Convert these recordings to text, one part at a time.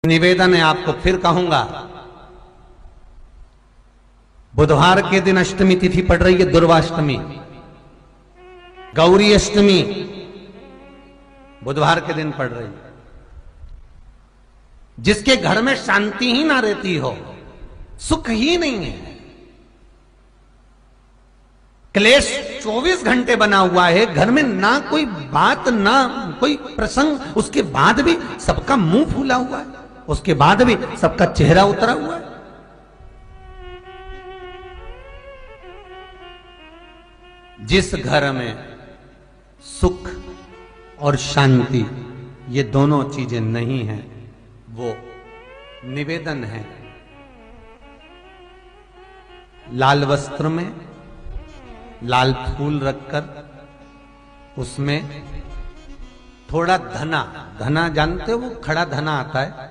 निवेदन है, आपको फिर कहूंगा, बुधवार के दिन अष्टमी तिथि पड़ रही है, दुर्वाष्टमी, गौरी अष्टमी बुधवार के दिन पड़ रही है। जिसके घर में शांति ही ना रहती हो, सुख ही नहीं है, क्लेश 24 घंटे बना हुआ है घर में, ना कोई बात ना कोई प्रसंग, उसके बाद भी सबका मुंह फूला हुआ है, उसके बाद भी सबका चेहरा उतरा हुआ है। जिस घर में सुख और शांति ये दोनों चीजें नहीं हैं, वो निवेदन है लाल वस्त्र में लाल फूल रखकर उसमें थोड़ा धना, धना जानते हो, वो खड़ा धना आता है,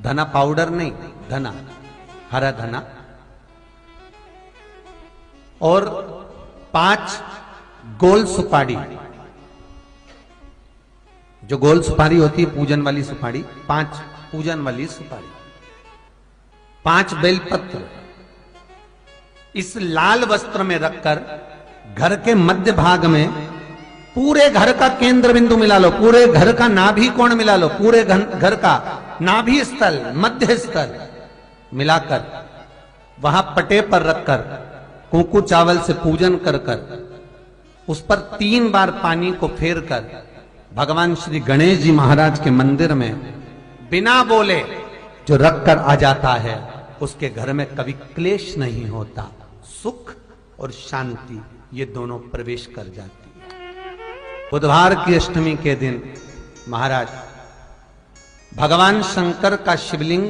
धना पाउडर नहीं, धना, हरा धना, और 5 गोल सुपारी, जो गोल सुपारी होती है पूजन वाली सुपारी, 5 पूजन वाली सुपारी, 5 बेलपत्र इस लाल वस्त्र में रखकर घर के मध्य भाग में पूरे घर का केंद्र बिंदु मिला लो, पूरे घर का नाभि कोण मिला लो, पूरे घर का नाभि स्थल, मध्य स्थल मिलाकर वहां पटे पर रखकर कुंकू चावल से पूजन कर कर उस पर 3 बार पानी को फेर कर भगवान श्री गणेश जी महाराज के मंदिर में बिना बोले जो रख कर आ जाता है, उसके घर में कभी क्लेश नहीं होता, सुख और शांति ये दोनों प्रवेश कर जाती है। बुधवार की अष्टमी के दिन महाराज भगवान शंकर का शिवलिंग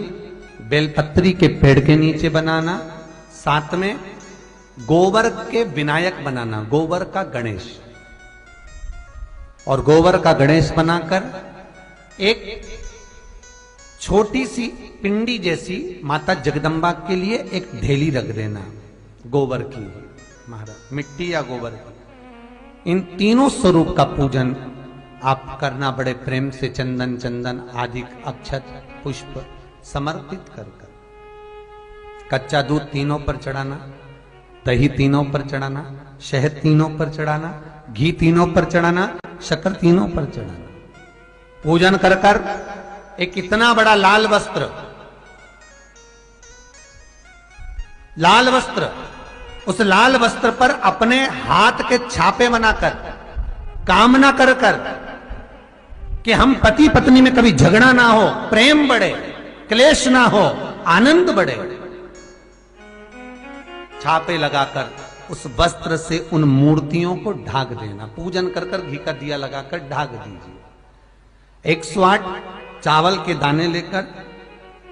बेलपत्री के पेड़ के नीचे बनाना, साथ में गोबर के विनायक बनाना, गोबर का गणेश, और गोबर का गणेश बनाकर एक छोटी सी पिंडी जैसी माता जगदम्बा के लिए एक ढेली रख देना, गोबर की महाराज, मिट्टी या गोबर की। इन तीनों स्वरूप का पूजन आप करना बड़े प्रेम से, चंदन चंदन आदि अक्षत पुष्प समर्पित कर कर, कच्चा दूध तीनों पर चढ़ाना, दही तीनों पर चढ़ाना, शहद तीनों पर चढ़ाना, घी तीनों पर चढ़ाना, शक्कर तीनों पर चढ़ाना, पूजन कर कर एक इतना बड़ा लाल वस्त्र, लाल वस्त्र, उस लाल वस्त्र पर अपने हाथ के छापे बनाकर कामना कर कर कि हम पति पत्नी में कभी झगड़ा ना हो, प्रेम बढ़े, क्लेश ना हो, आनंद बढ़े, छापे लगाकर उस वस्त्र से उन मूर्तियों को ढाक देना, पूजन कर कर घी का दिया लगाकर ढाक दीजिए। 108 चावल के दाने लेकर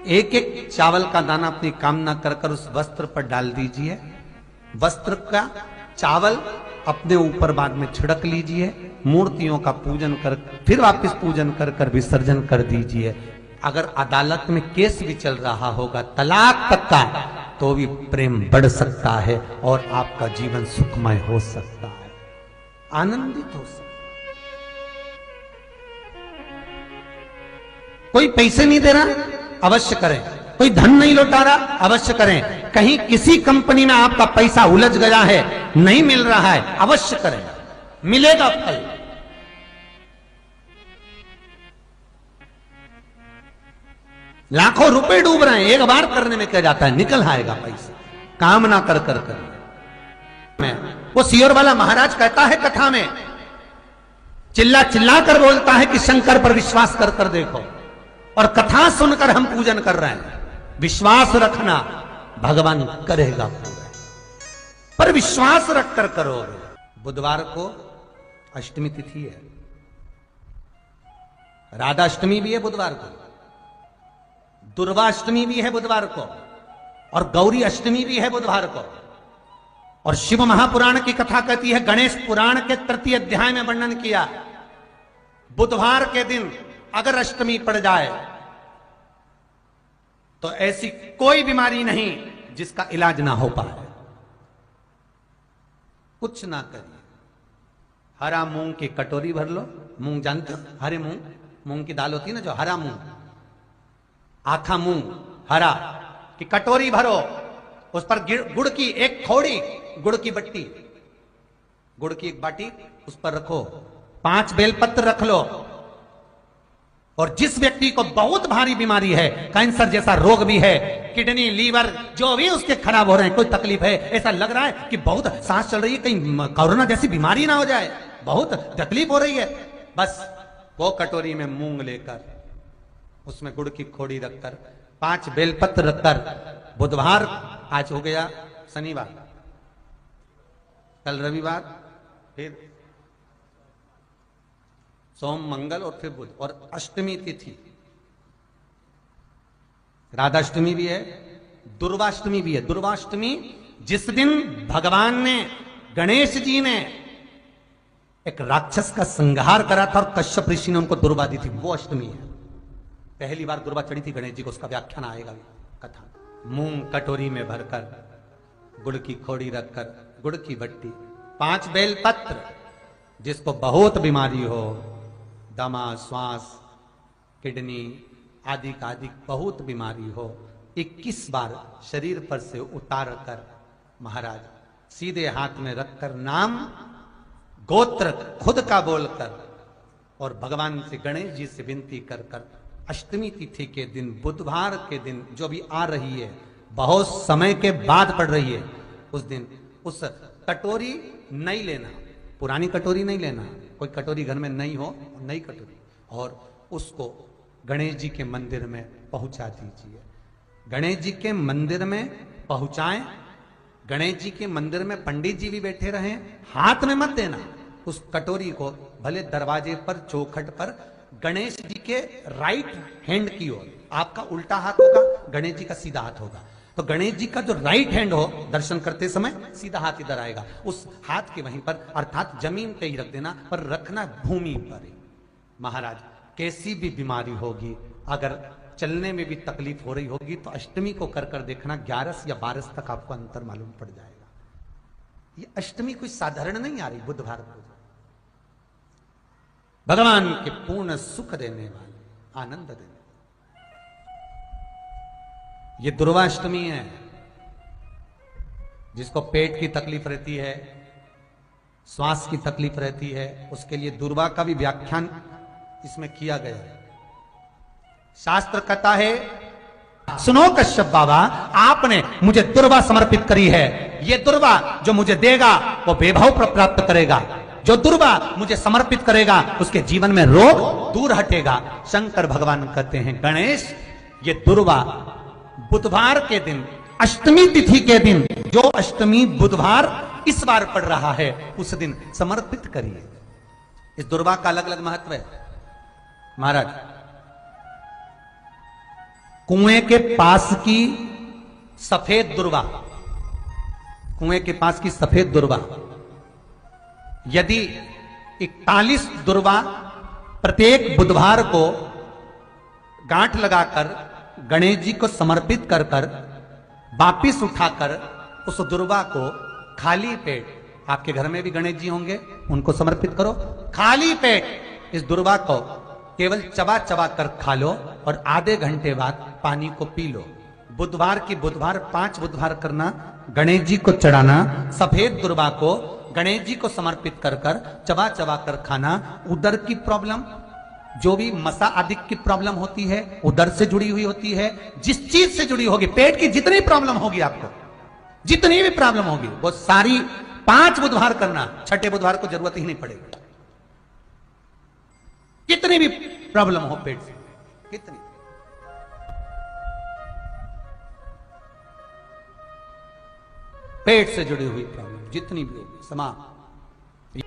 एक एक चावल का दाना अपनी कामना कर कर उस वस्त्र पर डाल दीजिए, वस्त्र का चावल अपने ऊपर बाद में छिड़क लीजिए, मूर्तियों का पूजन कर फिर वापस पूजन कर कर विसर्जन कर दीजिए। अगर अदालत में केस भी चल रहा होगा तलाक तक का, तो भी प्रेम बढ़ सकता है और आपका जीवन सुखमय हो सकता है, आनंदित हो सकता है। कोई पैसे नहीं दे रहा, अवश्य करें, कोई धन नहीं लौटा रहा, अवश्य करें, कहीं किसी कंपनी में आपका पैसा उलझ गया है, नहीं मिल रहा है, अवश्य करें, मिलेगा फल। लाखों रुपए डूब रहे हैं, एक बार करने में क्या जाता है, निकल आएगा पैसा, कामना कर कर कर। वो सियोर वाला महाराज कहता है कथा में, चिल्ला चिल्ला कर बोलता है कि शंकर पर विश्वास कर कर देखो, और कथा सुनकर हम पूजन कर रहे हैं। विश्वास रखना, भगवान करेगा पूरा, पर विश्वास रख कर करोगे। बुधवार को अष्टमी तिथि है, राधा अष्टमी भी है बुधवार को, दुर्वाष्टमी भी है बुधवार को, और गौरी अष्टमी भी है बुधवार को। और शिव महापुराण की कथा कहती है, गणेश पुराण के 3 अध्याय में वर्णन किया, बुधवार के दिन अगर अष्टमी पड़ जाए तो ऐसी कोई बीमारी नहीं जिसका इलाज ना हो पाए। कुछ ना करिए, हरा मूंग की कटोरी भर लो, मूंग जानते हो, हरे मूंग, मूंग की दाल होती है ना जो, हरा मूंग आखा मूंग हरा कि कटोरी भरो, उस पर गुड़ की एक थोड़ी गुड़ की बट्टी, गुड़ की एक बाटी उस पर रखो, 5 बेलपत्र रख लो। और जिस व्यक्ति को बहुत भारी बीमारी है, कैंसर जैसा रोग भी है, किडनी लीवर जो भी उसके खराब हो रहे हैं, कोई तकलीफ है, ऐसा लग रहा है कि बहुत सांस चल रही है, कहीं कोरोना जैसी बीमारी ना हो जाए, बहुत तकलीफ हो रही है, बस वो कटोरी में मूंग लेकर उसमें गुड़ की खोड़ी रखकर 5 बेलपत्र रखकर, बुधवार आज हो गया शनिवार, कल रविवार, फिर सोम मंगल और फिर बुध, और अष्टमी तिथि, राधाष्टमी भी है, दुर्वाष्टमी भी है। दुर्वाष्टमी जिस दिन भगवान ने, गणेश जी ने एक राक्षस का संहार करा था और कश्यप ऋषि ने उनको दुर्वा दी थी, वो अष्टमी है। पहली बार दुर्वा चढ़ी थी गणेश जी को, उसका व्याख्यान आएगा कथा। मूंग कटोरी में भरकर, गुड़ की खोड़ी रखकर, गुड़ की बट्टी, 5 बेलपत्र, जिसको बहुत बीमारी हो, दमा, श्वास, किडनी आदि का आदि बहुत बीमारी हो, 21 बार शरीर पर से उतार कर महाराज सीधे हाथ में रखकर नाम गोत्र खुद का बोलकर और भगवान से, गणेश जी से विनती कर कर अष्टमी तिथि के दिन, बुधवार के दिन जो भी आ रही है, बहुत समय के बाद पड़ रही है, उस दिन उस कटोरी नहीं लेना, पुरानी कटोरी नहीं लेना, कोई कटोरी घर में नहीं हो, नई कटोरी, और उसको गणेश जी के मंदिर में पहुंचा दीजिए। गणेश जी के मंदिर में पहुंचाएं, गणेश जी के मंदिर में पंडित जी भी बैठे रहें, हाथ में मत देना उस कटोरी को, भले दरवाजे पर चौखट पर, गणेश जी के राइट हैंड की ओर, आपका उल्टा हाथ होगा, गणेश जी का सीधा हाथ होगा, तो गणेश जी का जो राइट हैंड हो, दर्शन करते समय सीधा हाथ इधर आएगा, उस हाथ के वहीं पर, अर्थात जमीन पे ही रख देना, पर रखना भूमि पर ही। महाराज कैसी भी बीमारी होगी, अगर चलने में भी तकलीफ हो रही होगी, तो अष्टमी को कर कर देखना, 11 या 12 तक आपको अंतर मालूम पड़ जाएगा। ये अष्टमी कोई साधारण नहीं आ रही, बुधवार को भगवान के पूर्ण सुख देने वाले, आनंद देने, ये दुर्वाष्टमी है। जिसको पेट की तकलीफ रहती है, श्वास की तकलीफ रहती है, उसके लिए दुर्वा का भी व्याख्यान इसमें किया गया है। शास्त्र कहता है, सुनो कश्यप बाबा, आपने मुझे दुर्वा समर्पित करी है, ये दुर्वा जो मुझे देगा वो वैभव प्राप्त करेगा, जो दुर्वा मुझे समर्पित करेगा उसके जीवन में रोग दूर हटेगा। शंकर भगवान कहते हैं, गणेश ये दुर्वा बुधवार के दिन, अष्टमी तिथि के दिन, जो अष्टमी बुधवार इस बार पड़ रहा है, उस दिन समर्पित करिए। इस दुर्वा का अलग अलग महत्व है महाराज। कुएं के पास की सफेद दुर्वा, कुएं के पास की सफेद दुर्वा, यदि 41 दुर्वा प्रत्येक बुधवार को गांठ लगाकर गणेश जी को समर्पित कर कर वापिस उठाकर उस दुर्वा को खाली पेट, आपके घर में भी गणेश जी होंगे, उनको समर्पित करो, खाली पेट इस दुर्वा को केवल चबा चबा कर खा लो और आधे घंटे बाद पानी को पी लो। बुधवार की बुधवार 5 बुधवार करना, गणेश जी को चढ़ाना, सफेद दुर्वा को गणेश जी को समर्पित कर कर चबा चबा कर खाना। उदर की प्रॉब्लम, जो भी मसा आदि की प्रॉब्लम होती है, उदर से जुड़ी हुई होती है, जिस चीज से जुड़ी होगी, पेट की जितनी प्रॉब्लम होगी, आपको जितनी भी प्रॉब्लम होगी, वो सारी 5 बुधवार करना, 6ठे बुधवार को जरूरत ही नहीं पड़ेगी। कितनी भी प्रॉब्लम हो पेट से, कितनी, पेट से जुड़ी हुई प्रॉब्लम जितनी भी होगी, समाप्त।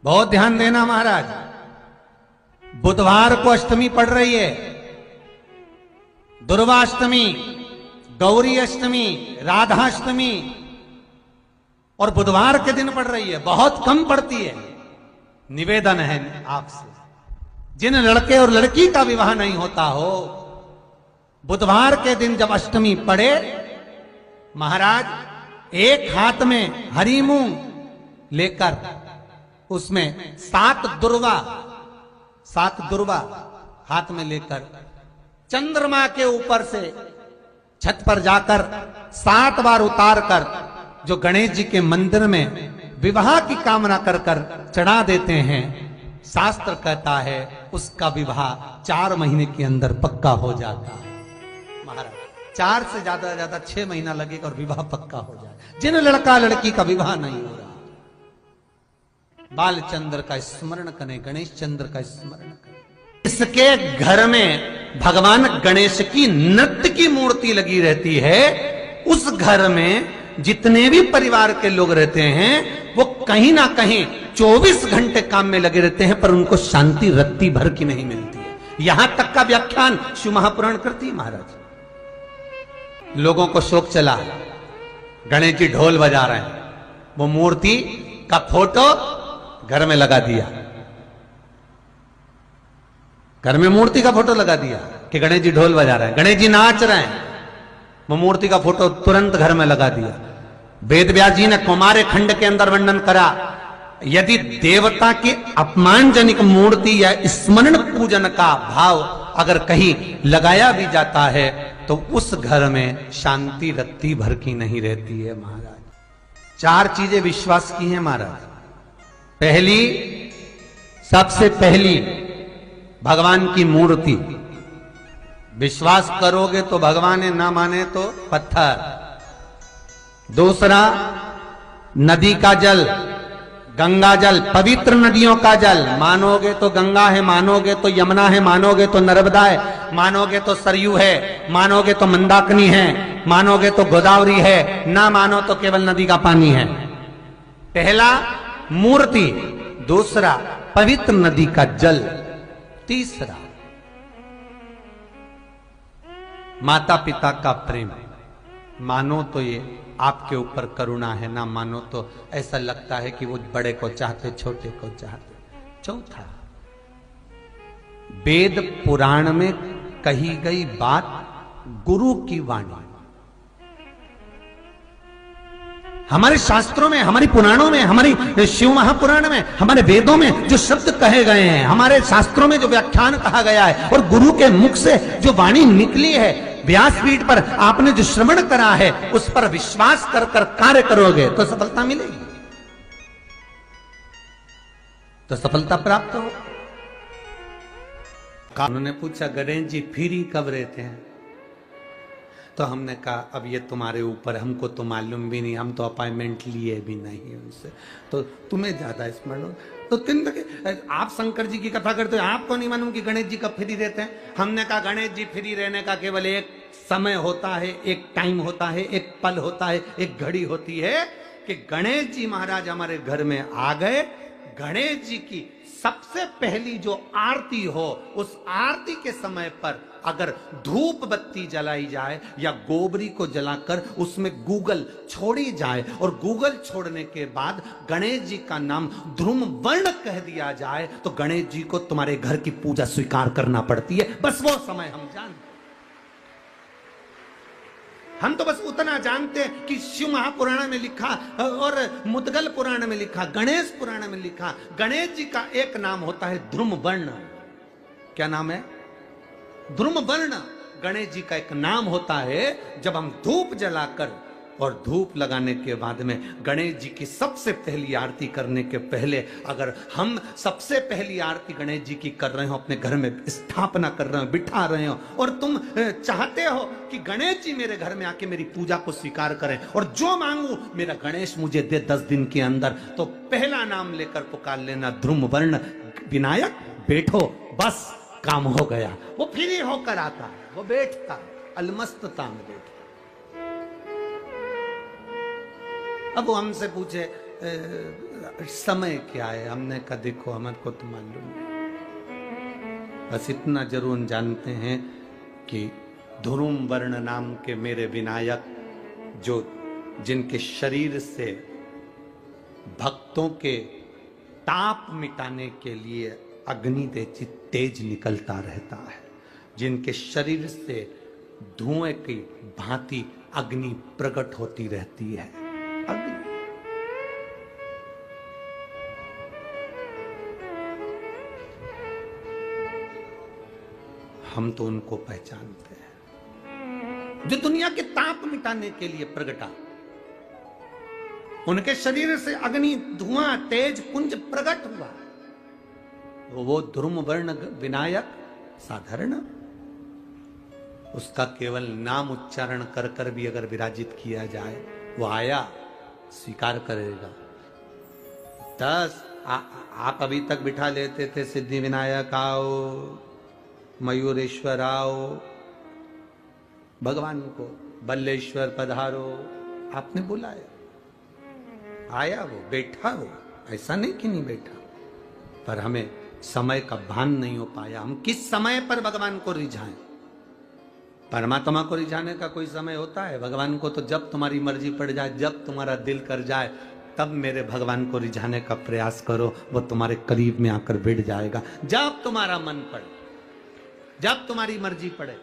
बहुत ध्यान देना महाराज, बुधवार को अष्टमी पड़ रही है, दुर्वाष्टमी, गौरी अष्टमी, राधाष्टमी, और बुधवार के दिन पड़ रही है, बहुत कम पड़ती है। निवेदन है आपसे, जिन लड़के और लड़की का विवाह नहीं होता हो, बुधवार के दिन जब अष्टमी पड़े, महाराज एक हाथ में हरी मूंग लेकर उसमें 7 दुर्वा हाथ में लेकर चंद्रमा के ऊपर से छत पर जाकर 7 बार उतार कर जो गणेश जी के मंदिर में विवाह की कामना कर कर चढ़ा देते हैं, शास्त्र कहता है उसका विवाह 4 महीने के अंदर पक्का हो जाता है। महाराज 4 से ज्यादा 6 महीना लगेगा और विवाह पक्का हो जाए। जिन लड़का लड़की का विवाह नहीं हो रहा, बालचंद्र का स्मरण करें, गणेश चंद्र का स्मरण करें। इसके घर में भगवान गणेश की नृत्य की मूर्ति लगी रहती है। उस घर में जितने भी परिवार के लोग रहते हैं वो कहीं ना कहीं 24 घंटे काम में लगे रहते हैं, पर उनको शांति रत्ती भर की नहीं मिलती है। यहां तक का व्याख्यान शिव महापुराण करती है। महाराज लोगों को शौक चला, गणेश जी ढोल बजा रहे हैं, वो मूर्ति का फोटो घर में लगा दिया, घर में मूर्ति का फोटो लगा दिया कि गणेश जी ढोल बजा रहे हैं, गणेश जी नाच रहे हैं, वो मूर्ति का फोटो तुरंत घर में लगा दिया। वेद व्यास जी ने कुमार खंड के अंदर वर्णन करा, यदि देवता की अपमानजनक मूर्ति या स्मरण पूजन का भाव अगर कहीं लगाया भी जाता है तो उस घर में शांति रत्ती भर की नहीं रहती है। महाराज 4 चीजें विश्वास की हैं महाराज। पहली, सबसे पहली भगवान की मूर्ति, विश्वास करोगे तो भगवान है, ना माने तो पत्थर। दूसरा, नदी का जल, गंगा जल, पवित्र नदियों का जल, मानोगे तो गंगा है, मानोगे तो यमुना है, मानोगे तो नर्मदा है, मानोगे तो सरयू है, मानोगे तो मंदाकिनी है, मानोगे तो गोदावरी है, ना मानो तो केवल नदी का पानी है। पहला मूर्ति, दूसरा पवित्र नदी का जल, तीसरा माता पिता का प्रेम। मानो तो ये आपके ऊपर करुणा है, ना मानो तो ऐसा लगता है कि वो बड़े को चाहते, छोटे को चाहते। चौथा, वेद पुराण में कही गई बात गुरु की वाणी। हमारे शास्त्रों में, हमारी पुराणों में, हमारी शिव महापुराण में, हमारे वेदों में जो शब्द कहे गए हैं, हमारे शास्त्रों में जो व्याख्यान कहा गया है और गुरु के मुख से जो वाणी निकली है, व्यासपीठ पर आपने जो श्रवण करा है, उस पर विश्वास कर कर कार्य करोगे तो सफलता मिलेगी, तो सफलता प्राप्त हो। उन्होंने पूछा गणेश जी फ्री कब रहते हैं? तो हमने कहा अब ये तुम्हारे ऊपर, हमको तो मालूम भी नहीं, हम तो अपॉइंटमेंट लिए भी नहीं उनसे, तो तुम्हें ज्यादा स्मरण हो। तो आप शंकर जी की कथा करते हो, आपको नहीं मालूम कि गणेश जी कब फ्री रहते हैं? हमने कहा गणेश जी फ्री रहने का केवल एक समय होता है, एक टाइम होता है, एक पल होता है, एक घड़ी होती है कि गणेश जी महाराज हमारे घर में आ गए। गणेश जी की सबसे पहली जो आरती हो, उस आरती के समय पर अगर धूप बत्ती जलाई जाए या गोबरी को जलाकर उसमें गूगल छोड़ी जाए और गूगल छोड़ने के बाद गणेश जी का नाम ध्रुम वर्ण कह दिया जाए, तो गणेश जी को तुम्हारे घर की पूजा स्वीकार करना पड़ती है। बस वो समय हम जानते, हम तो बस उतना जानते हैं कि शिव महापुराण में लिखा और मुद्गल पुराण में लिखा, गणेश पुराण में लिखा, गणेश जी का एक नाम होता है ध्रुम वर्ण। क्या नाम है? ध्रुम वर्ण गणेश जी का एक नाम होता है। जब हम धूप जलाकर और धूप लगाने के बाद में गणेश जी की सबसे पहली आरती करने के पहले अगर हम सबसे पहली आरती गणेश जी की कर रहे हो, अपने घर में स्थापना कर रहे हो, बिठा रहे हो, और तुम चाहते हो कि गणेश जी मेरे घर में आके मेरी पूजा को स्वीकार करें और जो मांगू मेरा गणेश मुझे दे 10 दिन के अंदर, तो पहला नाम लेकर पुकार लेना ध्रुम वर्ण विनायक, बैठो, बस काम हो गया। वो फ्री होकर आता है, वो बैठता है, अलमस्तता में बैठता। अब वो हमसे पूछे समय क्या है? हमने कहा देखो हमारे को तो मालूम नहीं, बस इतना जरूर जानते हैं कि ध्रुम वर्ण नाम के मेरे विनायक, जो जिनके शरीर से भक्तों के ताप मिटाने के लिए अग्नि तेज निकलता रहता है, जिनके शरीर से धुएं की भांति अग्नि प्रकट होती रहती है। अग्नि हम तो उनको पहचानते हैं जो दुनिया के ताप मिटाने के लिए प्रगटा। उनके शरीर से अग्नि धुआं तेज पुंज प्रकट हुआ। वो ध्रुम वर्ण विनायक साधारण, उसका केवल नाम उच्चारण कर कर भी अगर विराजित किया जाए, वो आया स्वीकार करेगा। 10 आप अभी तक बिठा लेते थे सिद्धि विनायक आओ, मयूरेश्वर आओ, भगवान को बल्लेश्वर पधारो, आपने बुलाया, आया वो, बैठा वो, ऐसा नहीं कि नहीं बैठा, पर हमें समय का भान नहीं हो पाया। हम किस समय पर भगवान को रिझाएं? परमात्मा को रिझाने का कोई समय होता है? भगवान को तो जब तुम्हारी मर्जी पड़ जाए, जब तुम्हारा दिल कर जाए, तब मेरे भगवान को रिझाने का प्रयास करो, वो तुम्हारे करीब में आकर बैठ जाएगा। जब तुम्हारा मन पड़े, जब तुम्हारी मर्जी पड़े।